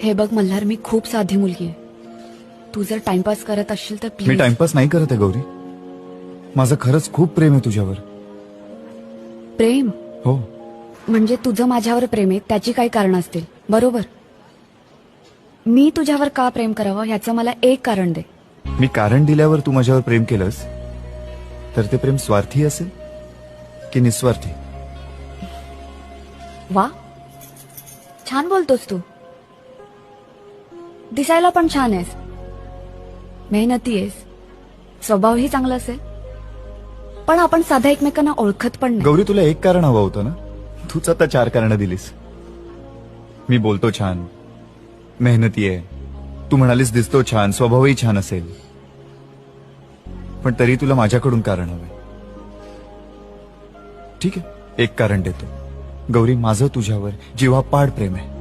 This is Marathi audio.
हे बघ मल्हार, मी खूप साधी मुलगी आहे. तू जर टाइमपास करत असशील तर मी प्लीज. टाइमपास नाही करत आहे गौरी. माझं खरंच खूप प्रेम आहे तुझ्यावर. प्रेम हो. म्हणजे तुझं माझ्यावर प्रेम आहे त्याची काही कारण असतील, बरोबर? मी तुझ्यावर का प्रेम करावं ह्याचं मला एक कारण दे. मी कारण दिल्यावर तू माझ्यावर प्रेम केलंस तर ते प्रेम स्वार्थी असेल की निस्वार्थी? वा, छान बोलतोस तू. दिसायला पण छान आहेस, मेहनती आहेस, स्वभावही चांगला असेल. पण आपण साधा एकमेकांना ओळखत पण नाही. गौरी, तुला एक कारण हवं होतं ना, तूच आता 4 कारणं दिलीस. मी बोलतो छान, मेहनती आहे, तू म्हणालीस दिसतो छान, स्वभावही छान असेल, पण तरी तुला माझ्याकडून कारण हवंय. ठीक आहे, एक कारण देतो. गौरी, माझं तुझ्यावर जीवापाड प्रेम आहे.